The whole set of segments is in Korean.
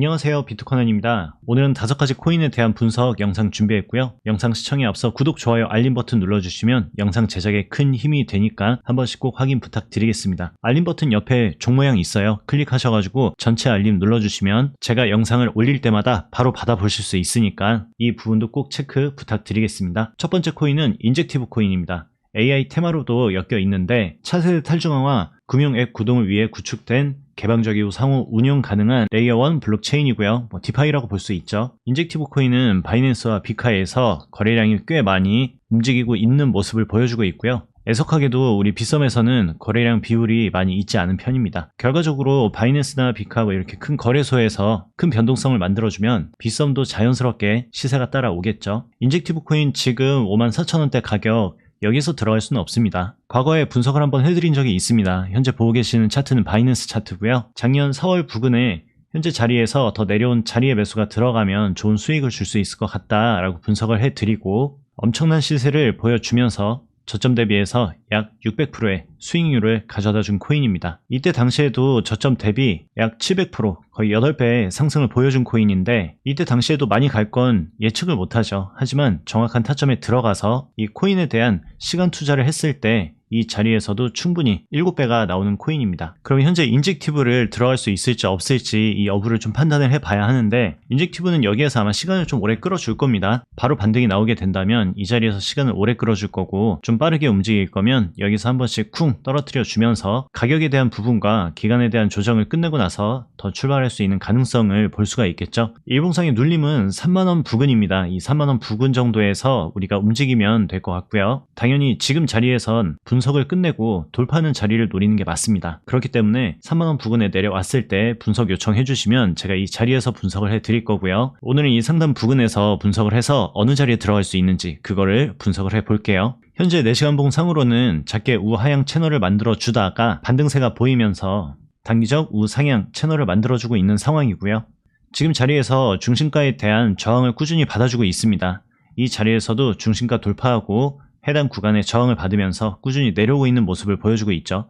안녕하세요, 비트코인입니다. 오늘은 5가지 코인에 대한 분석 영상 준비했고요. 영상 시청에 앞서 구독, 좋아요, 알림 버튼 눌러주시면 영상 제작에 큰 힘이 되니까 한 번씩 꼭 확인 부탁드리겠습니다. 알림 버튼 옆에 종 모양이 있어요. 클릭하셔가지고 전체 알림 눌러주시면 제가 영상을 올릴 때마다 바로 받아보실 수 있으니까 이 부분도 꼭 체크 부탁드리겠습니다. 첫 번째 코인은 인젝티브 코인입니다. AI 테마로도 엮여 있는데 차세대 탈중앙화 금융 앱 구동을 위해 구축된 개방적이고 상호 운용 가능한 레이어 1 블록체인이고요. 디파이라고 볼 수 있죠. 인젝티브 코인은 바이낸스와 비카에서 거래량이 꽤 많이 움직이고 있는 모습을 보여주고 있고요. 애석하게도 우리 빗썸에서는 거래량 비율이 많이 있지 않은 편입니다. 결과적으로 바이낸스나 비카 이렇게 큰 거래소에서 큰 변동성을 만들어주면 빗썸도 자연스럽게 시세가 따라오겠죠. 인젝티브 코인 지금 54,000원대 가격 여기서 들어갈 수는 없습니다. 과거에 분석을 한번 해드린 적이 있습니다. 현재 보고 계시는 차트는 바이낸스 차트고요. 작년 4월 부근에 현재 자리에서 더 내려온 자리의 매수가 들어가면 좋은 수익을 줄 수 있을 것 같다라고 분석을 해드리고 엄청난 시세를 보여주면서 저점 대비해서 약 600%의 수익률을 가져다 준 코인입니다. 이때 당시에도 저점 대비 약 700% 거의 8배의 상승을 보여준 코인인데 이때 당시에도 많이 갈 건 예측을 못하죠. 하지만 정확한 타점에 들어가서 이 코인에 대한 시간 투자를 했을 때 이 자리에서도 충분히 7배가 나오는 코인입니다. 그럼 현재 인젝티브를 들어갈 수 있을지 없을지 이 여부를 좀 판단을 해봐야 하는데 인젝티브는 여기에서 아마 시간을 좀 오래 끌어줄 겁니다. 바로 반등이 나오게 된다면 이 자리에서 시간을 오래 끌어줄 거고 좀 빠르게 움직일 거면 여기서 한 번씩 쿵 떨어뜨려 주면서 가격에 대한 부분과 기간에 대한 조정을 끝내고 나서 더 출발할 수 있는 가능성을 볼 수가 있겠죠. 일봉상의 눌림은 3만원 부근입니다. 이 3만원 부근 정도에서 우리가 움직이면 될 것 같고요. 당연히 지금 자리에선 분석을 끝내고 돌파하는 자리를 노리는 게 맞습니다. 그렇기 때문에 3만원 부근에 내려왔을 때 분석 요청해 주시면 제가 이 자리에서 분석을 해 드릴 거고요. 오늘은 이 상단 부근에서 분석을 해서 어느 자리에 들어갈 수 있는지 그거를 분석을 해 볼게요. 현재 4시간봉 상으로는 작게 우하향 채널을 만들어 주다가 반등세가 보이면서 단기적 우상향 채널을 만들어주고 있는 상황이고요. 지금 자리에서 중심가에 대한 저항을 꾸준히 받아주고 있습니다. 이 자리에서도 중심가 돌파하고 해당 구간의 저항을 받으면서 꾸준히 내려오고 있는 모습을 보여주고 있죠.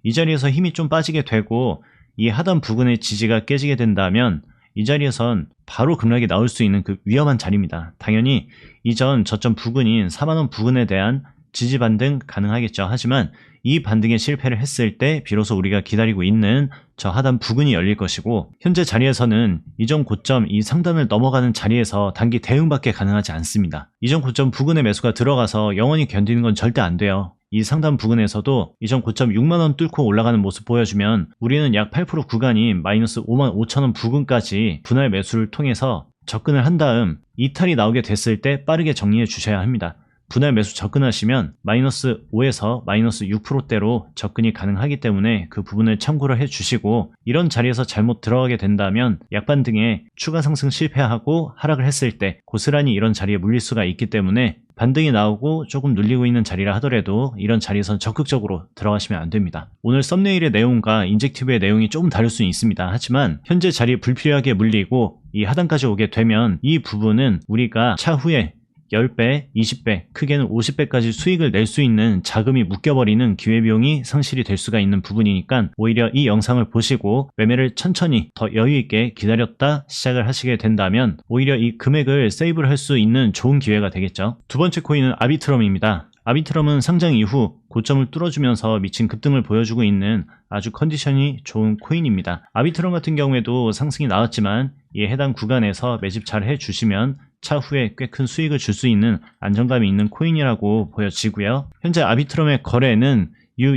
이 자리에서 힘이 좀 빠지게 되고 이 하단 부근의 지지가 깨지게 된다면 이 자리에선 바로 급락이 나올 수 있는 그 위험한 자리입니다. 당연히 이전 저점 부근인 4만원 부근에 대한 지지 반등 가능하겠죠. 하지만 이 반등에 실패를 했을 때 비로소 우리가 기다리고 있는 저 하단 부근이 열릴 것이고 현재 자리에서는 이전 고점 이 상단을 넘어가는 자리에서 단기 대응밖에 가능하지 않습니다. 이전 고점 부근의 매수가 들어가서 영원히 견디는 건 절대 안 돼요. 이 상단 부근에서도 이전 고점 6만원 뚫고 올라가는 모습 보여주면 우리는 약 8% 구간인 마이너스 55,000원 부근까지 분할 매수를 통해서 접근을 한 다음 이탈이 나오게 됐을 때 빠르게 정리해 주셔야 합니다. 분할 매수 접근하시면 마이너스 5에서 마이너스 6%대로 접근이 가능하기 때문에 그 부분을 참고를 해주시고 이런 자리에서 잘못 들어가게 된다면 약반등에 추가 상승 실패하고 하락을 했을 때 고스란히 이런 자리에 물릴 수가 있기 때문에 반등이 나오고 조금 눌리고 있는 자리라 하더라도 이런 자리에서 적극적으로 들어가시면 안 됩니다. 오늘 썸네일의 내용과 인젝티브의 내용이 조금 다를 수는 있습니다. 하지만 현재 자리에 불필요하게 물리고 이 하단까지 오게 되면 이 부분은 우리가 차후에 10배, 20배, 크게는 50배까지 수익을 낼 수 있는 자금이 묶여버리는 기회비용이 상실이 될 수가 있는 부분이니까 오히려 이 영상을 보시고 매매를 천천히 더 여유있게 기다렸다 시작을 하시게 된다면 오히려 이 금액을 세이브를 할 수 있는 좋은 기회가 되겠죠. 두 번째 코인은 아비트럼입니다. 아비트럼은 상장 이후 고점을 뚫어주면서 미친 급등을 보여주고 있는 아주 컨디션이 좋은 코인입니다. 아비트럼 같은 경우에도 상승이 나왔지만 이에 해당 구간에서 매집 잘 해주시면 차후에 꽤 큰 수익을 줄 수 있는 안정감이 있는 코인이라고 보여지고요. 현재 아비트럼의 거래는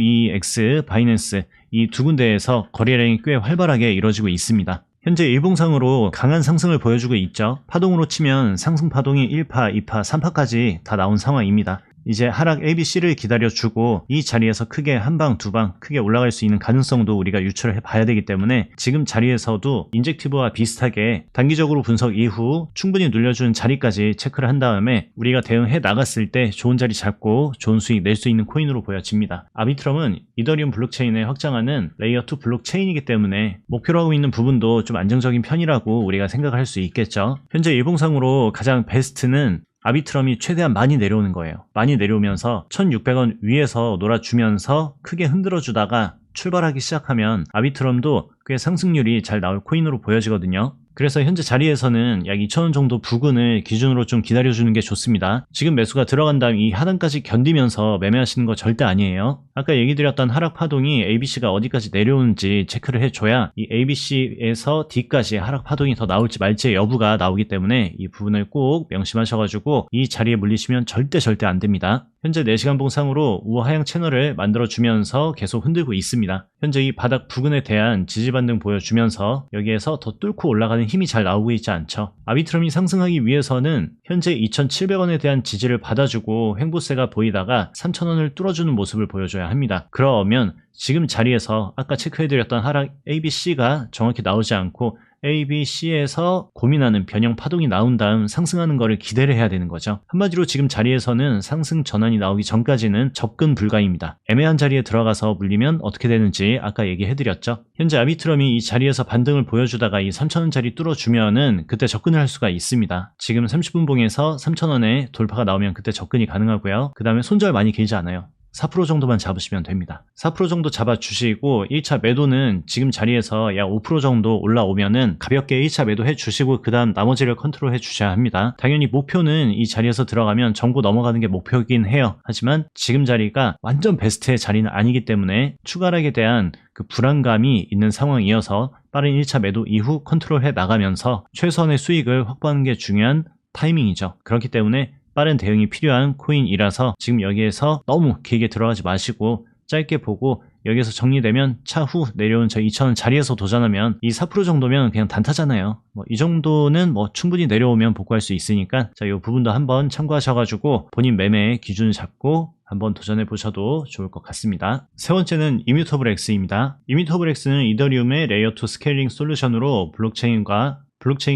UEX, 바이낸스 이 두 군데에서 거래량이 꽤 활발하게 이루어지고 있습니다. 현재 일봉상으로 강한 상승을 보여주고 있죠. 파동으로 치면 상승 파동이 1파, 2파, 3파까지 다 나온 상황입니다. 이제 하락 ABC를 기다려주고 이 자리에서 크게 한 방, 두 방 크게 올라갈 수 있는 가능성도 우리가 유출을 해봐야 되기 때문에 지금 자리에서도 인젝티브와 비슷하게 단기적으로 분석 이후 충분히 눌려주는 자리까지 체크를 한 다음에 우리가 대응해 나갔을 때 좋은 자리 잡고 좋은 수익 낼 수 있는 코인으로 보여집니다. 아비트럼은 이더리움 블록체인을 확장하는 레이어 2 블록체인이기 때문에 목표로 하고 있는 부분도 좀 안정적인 편이라고 우리가 생각을 할 수 있겠죠. 현재 일봉상으로 가장 베스트는 아비트럼이 최대한 많이 내려오는 거예요. 많이 내려오면서 1600원 위에서 놀아주면서 크게 흔들어주다가 출발하기 시작하면 아비트럼도 꽤 상승률이 잘 나올 코인으로 보여지거든요. 그래서 현재 자리에서는 약 2,000원 정도 부근을 기준으로 좀 기다려주는 게 좋습니다. 지금 매수가 들어간 다음 이 하단까지 견디면서 매매하시는 거 절대 아니에요. 아까 얘기 드렸던 하락 파동이 ABC가 어디까지 내려오는지 체크를 해줘야 이 ABC에서 D까지 하락 파동이 더 나올지 말지의 여부가 나오기 때문에 이 부분을 꼭 명심하셔가지고 이 자리에 물리시면 절대 안 됩니다. 현재 4시간 봉상으로 우하향 채널을 만들어주면서 계속 흔들고 있습니다. 현재 이 바닥 부근에 대한 지지 반등 보여주면서 여기에서 더 뚫고 올라가는 힘이 잘 나오고 있지 않죠. 아비트럼이 상승하기 위해서는 현재 2,700원에 대한 지지를 받아주고 횡보세가 보이다가 3,000원을 뚫어주는 모습을 보여줘야 합니다. 그러면 지금 자리에서 아까 체크해드렸던 하락 ABC가 정확히 나오지 않고 ABC에서 고민하는 변형 파동이 나온 다음 상승하는 거를 기대를 해야 되는 거죠. 한마디로 지금 자리에서는 상승 전환이 나오기 전까지는 접근 불가입니다. 애매한 자리에 들어가서 물리면 어떻게 되는지 아까 얘기해드렸죠. 현재 아비트럼이 이 자리에서 반등을 보여주다가 이 3,000원짜리 뚫어주면은 그때 접근을 할 수가 있습니다. 지금 30분 봉에서 3,000원에 돌파가 나오면 그때 접근이 가능하고요. 그 다음에 손절 많이 길지 않아요. 4% 정도만 잡으시면 됩니다. 4% 정도 잡아주시고 1차 매도는 지금 자리에서 약 5% 정도 올라오면은 가볍게 1차 매도 해주시고 그 다음 나머지를 컨트롤 해주셔야 합니다. 당연히 목표는 이 자리에서 들어가면 전고 넘어가는 게 목표이긴 해요. 하지만 지금 자리가 완전 베스트의 자리는 아니기 때문에 추가락에 대한 그 불안감이 있는 상황이어서 빠른 1차 매도 이후 컨트롤 해 나가면서 최선의 수익을 확보하는 게 중요한 타이밍이죠. 그렇기 때문에 빠른 대응이 필요한 코인이라서 지금 여기에서 너무 길게 들어가지 마시고 짧게 보고 여기에서 정리되면 차후 내려온 저 2,000원 자리에서 도전하면 이 4% 정도면 그냥 단타잖아요. 이 정도는 충분히 내려오면 복구할 수 있으니까 자, 이 부분도 한번 참고하셔가지고 본인 매매의 기준을 잡고 한번 도전해 보셔도 좋을 것 같습니다. 세 번째는 이뮤터블 X입니다. 이뮤터블 X는 이더리움의 레이어 2 스케일링 솔루션으로 블록체인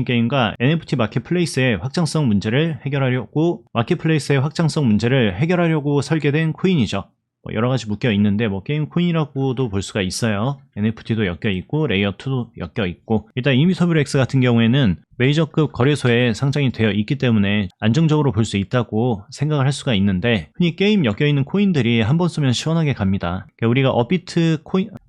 게임과 NFT 마켓플레이스의 확장성 문제를 해결하려고 설계된 코인이죠. 여러 가지 묶여 있는데 게임 코인이라고도 볼 수가 있어요. NFT도 엮여 있고 레이어2도 엮여 있고 일단 이뮤터블 X 같은 경우에는 메이저급 거래소에 상장이 되어 있기 때문에 안정적으로 볼 수 있다고 생각을 할 수가 있는데 흔히 게임 엮여 있는 코인들이 한 번 쓰면 시원하게 갑니다. 그러니까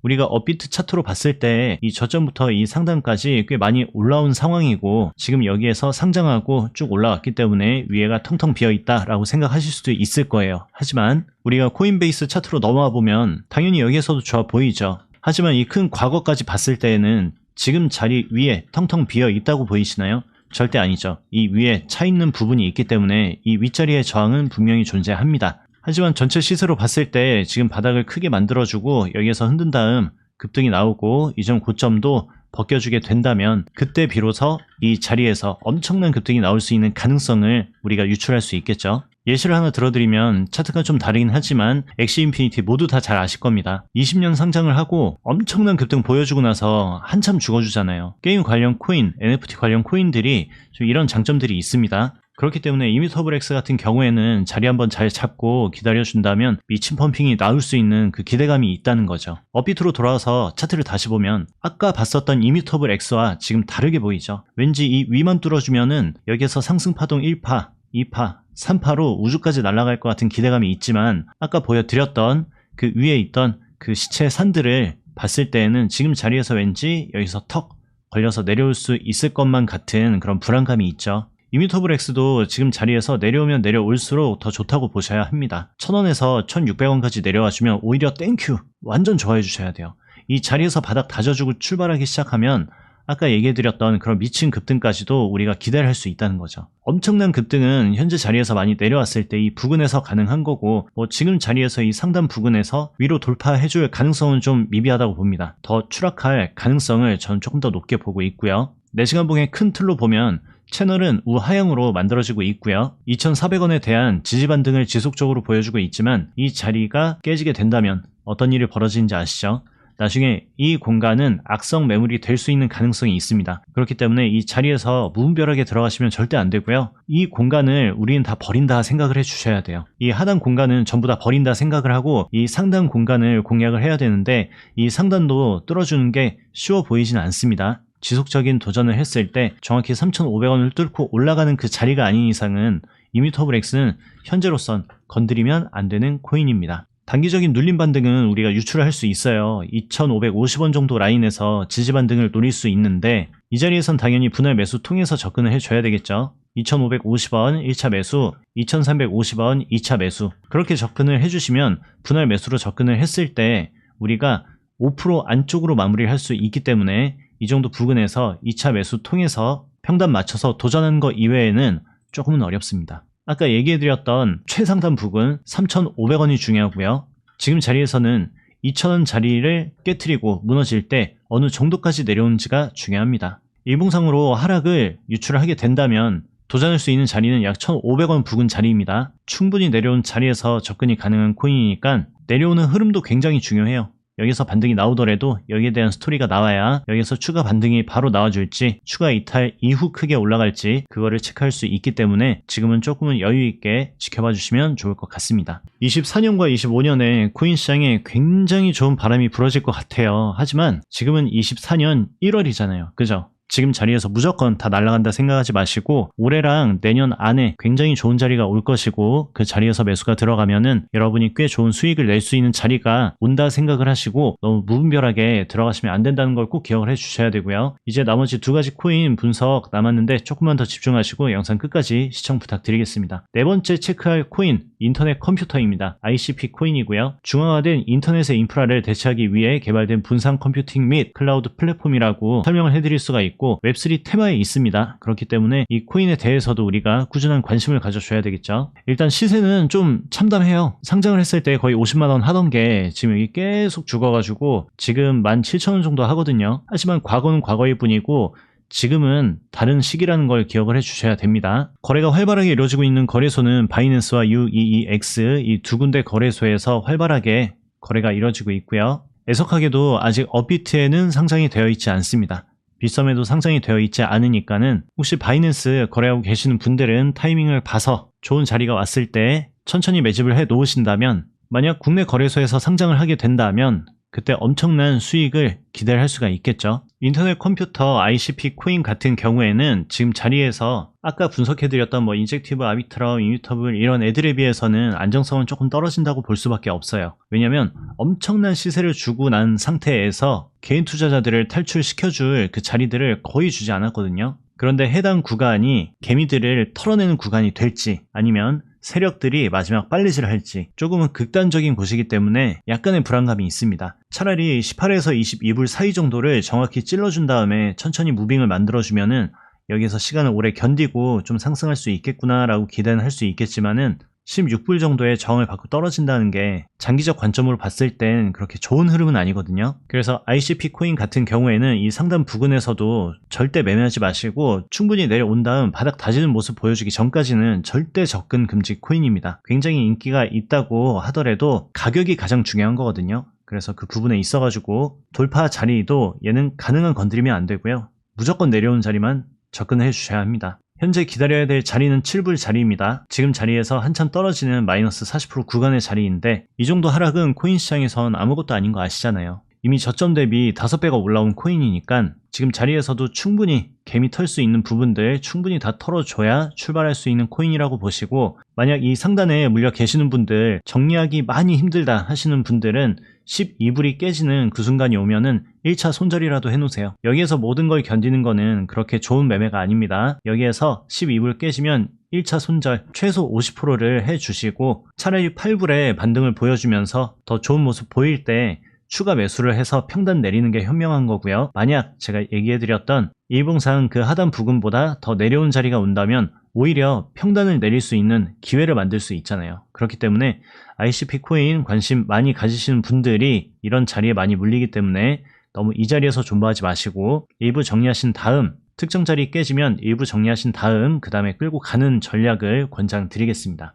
우리가 업비트 차트로 봤을 때 이 저점부터 이 상단까지 꽤 많이 올라온 상황이고 지금 여기에서 상장하고 쭉 올라왔기 때문에 위에가 텅텅 비어 있다라고 생각하실 수도 있을 거예요. 하지만 우리가 코인베이스 차트로 넘어와 보면 당연히 여기에서도 좋아 보이죠. 하지만 이 큰 과거까지 봤을 때에는 지금 자리 위에 텅텅 비어 있다고 보이시나요? 절대 아니죠. 이 위에 차 있는 부분이 있기 때문에 이 윗자리의 저항은 분명히 존재합니다. 하지만 전체 시세로 봤을 때 지금 바닥을 크게 만들어주고 여기에서 흔든 다음 급등이 나오고 이전 고점도 벗겨주게 된다면 그때 비로소 이 자리에서 엄청난 급등이 나올 수 있는 가능성을 우리가 유출할 수 있겠죠. 예시를 하나 들어드리면 차트가 좀 다르긴 하지만 엑시 인피니티 모두 다 잘 아실 겁니다. 20년 상장을 하고 엄청난 급등 보여주고 나서 한참 죽어주잖아요. 게임 관련 코인, NFT 관련 코인들이 좀 이런 장점들이 있습니다. 그렇기 때문에 이뮤터블 X 같은 경우에는 자리 한번 잘 잡고 기다려준다면 미친 펌핑이 나올 수 있는 그 기대감이 있다는 거죠. 업비트로 돌아와서 차트를 다시 보면 아까 봤었던 이뮤터블 X와 지금 다르게 보이죠. 왠지 이 위만 뚫어주면은 여기에서 상승파동 1파, 2파, 3파로 우주까지 날아갈 것 같은 기대감이 있지만 아까 보여드렸던 그 위에 있던 그 시체 산들을 봤을 때에는 지금 자리에서 왠지 여기서 턱 걸려서 내려올 수 있을 것만 같은 그런 불안감이 있죠. 이뮤터블 X도 지금 자리에서 내려오면 내려올수록 더 좋다고 보셔야 합니다. 1,000원에서 1,600원까지 내려와주면 오히려 땡큐 완전 좋아해 주셔야 돼요. 이 자리에서 바닥 다져주고 출발하기 시작하면 아까 얘기해드렸던 그런 미친 급등까지도 우리가 기대를 할 수 있다는 거죠. 엄청난 급등은 현재 자리에서 많이 내려왔을 때 이 부근에서 가능한 거고 지금 자리에서 이 상단 부근에서 위로 돌파해줄 가능성은 좀 미비하다고 봅니다. 더 추락할 가능성을 저는 조금 더 높게 보고 있고요. 4시간 봉의 큰 틀로 보면 채널은 우하향으로 만들어지고 있고요. 2,400원에 대한 지지 반등을 지속적으로 보여주고 있지만 이 자리가 깨지게 된다면 어떤 일이 벌어지는지 아시죠? 나중에 이 공간은 악성 매물이 될 수 있는 가능성이 있습니다. 그렇기 때문에 이 자리에서 무분별하게 들어가시면 절대 안 되고요. 이 공간을 우리는 다 버린다 생각을 해 주셔야 돼요. 이 하단 공간은 전부 다 버린다 생각을 하고 이 상단 공간을 공략을 해야 되는데 이 상단도 뚫어주는 게 쉬워 보이진 않습니다. 지속적인 도전을 했을 때 정확히 3,500원을 뚫고 올라가는 그 자리가 아닌 이상은 이뮤터블 X는 현재로선 건드리면 안 되는 코인입니다. 단기적인 눌림 반등은 우리가 유출할 수 있어요. 2,550원 정도 라인에서 지지 반등을 노릴 수 있는데 이 자리에선 당연히 분할 매수 통해서 접근을 해줘야 되겠죠. 2,550원 1차 매수, 2,350원 2차 매수, 그렇게 접근을 해주시면 분할 매수로 접근을 했을 때 우리가 5% 안쪽으로 마무리를 할 수 있기 때문에 이 정도 부근에서 2차 매수 통해서 평단 맞춰서 도전하는 것 이외에는 조금은 어렵습니다. 아까 얘기해드렸던 최상단 부근 3,500원이 중요하고요. 지금 자리에서는 2,000원 자리를 깨트리고 무너질 때 어느 정도까지 내려오는지가 중요합니다. 일봉상으로 하락을 유출을 하게 된다면 도전할 수 있는 자리는 약 1,500원 부근 자리입니다. 충분히 내려온 자리에서 접근이 가능한 코인이니까 내려오는 흐름도 굉장히 중요해요. 여기서 반등이 나오더라도 여기에 대한 스토리가 나와야 여기서 추가 반등이 바로 나와줄지 추가 이탈 이후 크게 올라갈지 그거를 체크할 수 있기 때문에 지금은 조금은 여유 있게 지켜봐 주시면 좋을 것 같습니다. 24년과 25년에 코인 시장에 굉장히 좋은 바람이 불어질 것 같아요. 하지만 지금은 24년 1월이잖아요. 그죠? 지금 자리에서 무조건 다 날아간다 생각하지 마시고 올해랑 내년 안에 굉장히 좋은 자리가 올 것이고 그 자리에서 매수가 들어가면은 여러분이 꽤 좋은 수익을 낼 수 있는 자리가 온다 생각을 하시고 너무 무분별하게 들어가시면 안 된다는 걸 꼭 기억을 해 주셔야 되고요. 이제 나머지 두 가지 코인 분석 남았는데 조금만 더 집중하시고 영상 끝까지 시청 부탁드리겠습니다. 네 번째 체크할 코인 인터넷 컴퓨터입니다. ICP 코인이고요. 중앙화된 인터넷의 인프라를 대체하기 위해 개발된 분산 컴퓨팅 및 클라우드 플랫폼이라고 설명을 해드릴 수가 있고 웹3 테마에 있습니다. 그렇기 때문에 이 코인에 대해서도 우리가 꾸준한 관심을 가져줘야 되겠죠. 일단 시세는 좀 참담해요. 상장을 했을 때 거의 50만원 하던 게 지금 여기 계속 죽어가지고 지금 17,000원 정도 하거든요. 하지만 과거는 과거일 뿐이고 지금은 다른 시기라는 걸 기억을 해주셔야 됩니다. 거래가 활발하게 이루어지고 있는 거래소는 바이낸스와 UEEX 이 두 군데 거래소에서 활발하게 거래가 이루어지고 있고요. 애석하게도 아직 업비트에는 상장이 되어 있지 않습니다. 빗썸에도 상장이 되어 있지 않으니까는 혹시 바이낸스 거래하고 계시는 분들은 타이밍을 봐서 좋은 자리가 왔을 때 천천히 매집을 해 놓으신다면 만약 국내 거래소에서 상장을 하게 된다면 그때 엄청난 수익을 기대할 수가 있겠죠. 인터넷 컴퓨터 ICP 코인 같은 경우에는 지금 자리에서 아까 분석해드렸던 인젝티브, 아비트럼, 이뮤터블 이런 애들에 비해서는 안정성은 조금 떨어진다고 볼 수밖에 없어요. 왜냐면 엄청난 시세를 주고 난 상태에서 개인 투자자들을 탈출시켜줄 그 자리들을 거의 주지 않았거든요. 그런데 해당 구간이 개미들을 털어내는 구간이 될지 아니면 세력들이 마지막 빨리질을 할지 조금은 극단적인 곳이기 때문에 약간의 불안감이 있습니다. 차라리 18에서 22불 사이 정도를 정확히 찔러준 다음에 천천히 무빙을 만들어주면은 여기서 시간을 오래 견디고 좀 상승할 수 있겠구나 라고 기대는 할 수 있겠지만은 16불 정도의 저항을 받고 떨어진다는 게 장기적 관점으로 봤을 땐 그렇게 좋은 흐름은 아니거든요. 그래서 ICP 코인 같은 경우에는 이 상단 부근에서도 절대 매매하지 마시고 충분히 내려온 다음 바닥 다지는 모습 보여주기 전까지는 절대 접근 금지 코인입니다. 굉장히 인기가 있다고 하더라도 가격이 가장 중요한 거거든요. 그래서 그 부분에 있어가지고 돌파 자리도 얘는 가능한 건드리면 안 되고요. 무조건 내려온 자리만 접근을 해주셔야 합니다. 현재 기다려야 될 자리는 7불 자리입니다. 지금 자리에서 한참 떨어지는 마이너스 40% 구간의 자리인데 이 정도 하락은 코인 시장에선 아무것도 아닌 거 아시잖아요. 이미 저점 대비 5배가 올라온 코인이니까 지금 자리에서도 충분히 개미 털 수 있는 부분들 충분히 다 털어줘야 출발할 수 있는 코인이라고 보시고 만약 이 상단에 물려 계시는 분들 정리하기 많이 힘들다 하시는 분들은 12불이 깨지는 그 순간이 오면은 1차 손절이라도 해놓으세요. 여기에서 모든 걸 견디는 거는 그렇게 좋은 매매가 아닙니다. 여기에서 12불 깨지면 1차 손절 최소 50%를 해주시고 차라리 8불에 반등을 보여주면서 더 좋은 모습 보일 때 추가 매수를 해서 평단 내리는 게 현명한 거고요. 만약 제가 얘기해드렸던 일봉상 그 하단 부근보다 더 내려온 자리가 온다면 오히려 평단을 내릴 수 있는 기회를 만들 수 있잖아요. 그렇기 때문에 ICP 코인 관심 많이 가지시는 분들이 이런 자리에 많이 물리기 때문에 너무 이 자리에서 존버하지 마시고 일부 정리하신 다음 특정 자리 깨지면 일부 정리하신 다음 그 다음에 끌고 가는 전략을 권장드리겠습니다.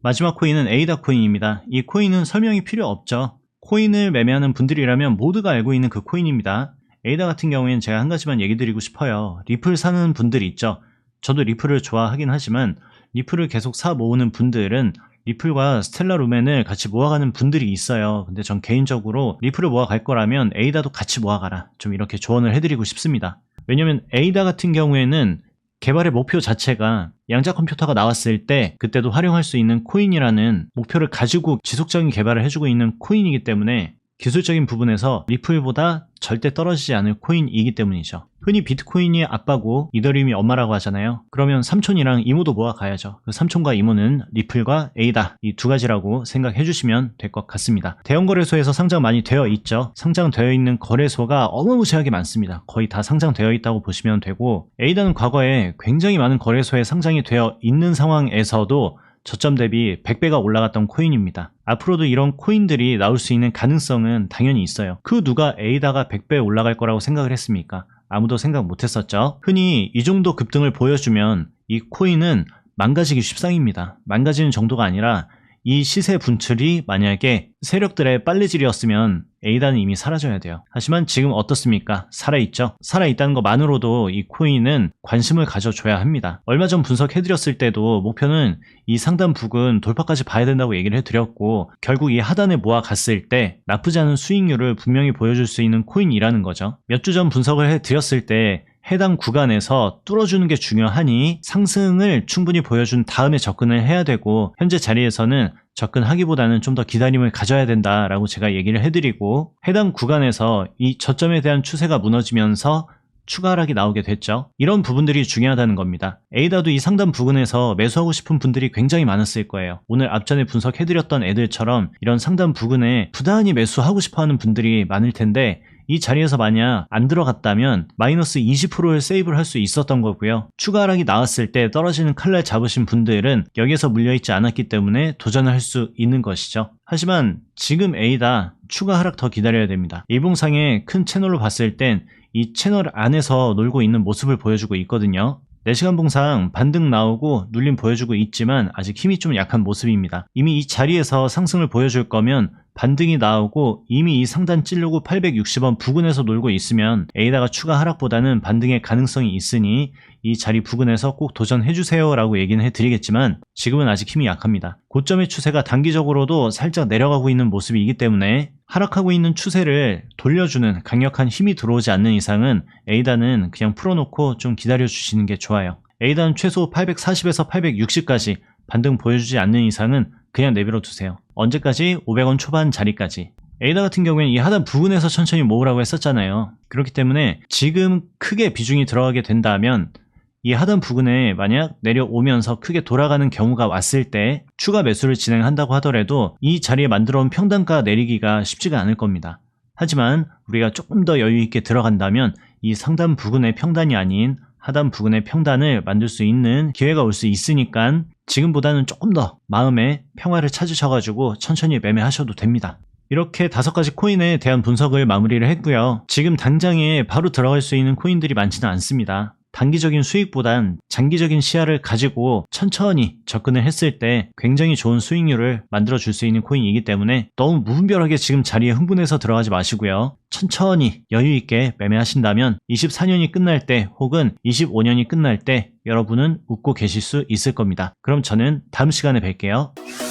마지막 코인은 에이다 코인입니다. 이 코인은 설명이 필요 없죠. 코인을 매매하는 분들이라면 모두가 알고 있는 그 코인입니다. 에이다 같은 경우에는 제가 한 가지만 얘기 드리고 싶어요. 리플 사는 분들이 있죠. 저도 리플을 좋아하긴 하지만 리플을 계속 사 모으는 분들은 리플과 스텔라 루멘을 같이 모아가는 분들이 있어요. 근데 전 개인적으로 리플을 모아갈 거라면 에이다도 같이 모아가라. 좀 이렇게 조언을 해드리고 싶습니다. 왜냐면 에이다 같은 경우에는 개발의 목표 자체가 양자 컴퓨터가 나왔을 때 그때도 활용할 수 있는 코인이라는 목표를 가지고 지속적인 개발을 해주고 있는 코인이기 때문에 기술적인 부분에서 리플보다 절대 떨어지지 않을 코인이기 때문이죠. 흔히 비트코인이 아빠고 이더리움이 엄마라고 하잖아요. 그러면 삼촌이랑 이모도 모아가야죠. 그 삼촌과 이모는 리플과 에이다, 이 두 가지라고 생각해 주시면 될 것 같습니다. 대형 거래소에서 상장 많이 되어 있죠. 상장되어 있는 거래소가 어마무시하게 많습니다. 거의 다 상장되어 있다고 보시면 되고, 에이다는 과거에 굉장히 많은 거래소에 상장이 되어 있는 상황에서도 저점 대비 100배가 올라갔던 코인입니다. 앞으로도 이런 코인들이 나올 수 있는 가능성은 당연히 있어요. 그 누가 에이다가 100배 올라갈 거라고 생각을 했습니까? 아무도 생각 못했었죠. 흔히 이 정도 급등을 보여주면 이 코인은 망가지기 십상입니다. 망가지는 정도가 아니라 이 시세 분출이 만약에 세력들의 빨래질이었으면 에이다는 이미 사라져야 돼요. 하지만 지금 어떻습니까? 살아있죠? 살아있다는 것만으로도 이 코인은 관심을 가져줘야 합니다. 얼마 전 분석해드렸을 때도 목표는 이 상단 부근 돌파까지 봐야 된다고 얘기를 해드렸고, 결국 이 하단에 모아갔을 때 나쁘지 않은 수익률을 분명히 보여줄 수 있는 코인이라는 거죠. 몇 주 전 분석을 해드렸을 때 해당 구간에서 뚫어주는 게 중요하니 상승을 충분히 보여준 다음에 접근을 해야 되고, 현재 자리에서는 접근하기보다는 좀 더 기다림을 가져야 된다라고 제가 얘기를 해드리고, 해당 구간에서 이 저점에 대한 추세가 무너지면서 추가 하락이 나오게 됐죠. 이런 부분들이 중요하다는 겁니다. 에이다도 이 상단 부근에서 매수하고 싶은 분들이 굉장히 많았을 거예요. 오늘 앞전에 분석해드렸던 애들처럼 이런 상단 부근에 부단히 매수하고 싶어하는 분들이 많을 텐데, 이 자리에서 만약 안 들어갔다면 마이너스 20%를 세이브를 할 수 있었던 거고요. 추가 하락이 나왔을 때 떨어지는 칼날 잡으신 분들은 여기에서 물려있지 않았기 때문에 도전을 할 수 있는 것이죠. 하지만 지금 에이다 추가 하락 더 기다려야 됩니다. 일봉상의 큰 채널로 봤을 땐 이 채널 안에서 놀고 있는 모습을 보여주고 있거든요. 4시간 봉상 반등 나오고 눌림 보여주고 있지만 아직 힘이 좀 약한 모습입니다. 이미 이 자리에서 상승을 보여줄 거면 반등이 나오고 이미 이 상단 찌르고 860원 부근에서 놀고 있으면 에이다가 추가 하락보다는 반등의 가능성이 있으니 이 자리 부근에서 꼭 도전해주세요 라고 얘기는 해드리겠지만 지금은 아직 힘이 약합니다. 고점의 추세가 단기적으로도 살짝 내려가고 있는 모습이기 때문에 하락하고 있는 추세를 돌려주는 강력한 힘이 들어오지 않는 이상은 에이다는 그냥 풀어놓고 좀 기다려주시는 게 좋아요. 에이다는 최소 840에서 860까지 반등 보여주지 않는 이상은 그냥 내버려 두세요. 언제까지? 500원 초반 자리까지. 에이다 같은 경우에는 이 하단 부근에서 천천히 모으라고 했었잖아요. 그렇기 때문에 지금 크게 비중이 들어가게 된다면 이 하단 부근에 만약 내려오면서 크게 돌아가는 경우가 왔을 때 추가 매수를 진행한다고 하더라도 이 자리에 만들어 온 평단가 내리기가 쉽지가 않을 겁니다. 하지만 우리가 조금 더 여유 있게 들어간다면 이 상단 부근의 평단이 아닌 하단 부근의 평단을 만들 수 있는 기회가 올 수 있으니까 지금보다는 조금 더 마음의 평화를 찾으셔가지고 천천히 매매하셔도 됩니다. 이렇게 5가지 코인에 대한 분석을 마무리를 했고요. 지금 당장에 바로 들어갈 수 있는 코인들이 많지는 않습니다. 단기적인 수익보단 장기적인 시야를 가지고 천천히 접근을 했을 때 굉장히 좋은 수익률을 만들어 줄 수 있는 코인이기 때문에 너무 무분별하게 지금 자리에 흥분해서 들어가지 마시고요. 천천히 여유 있게 매매하신다면 24년이 끝날 때 혹은 25년이 끝날 때 여러분은 웃고 계실 수 있을 겁니다. 그럼 저는 다음 시간에 뵐게요.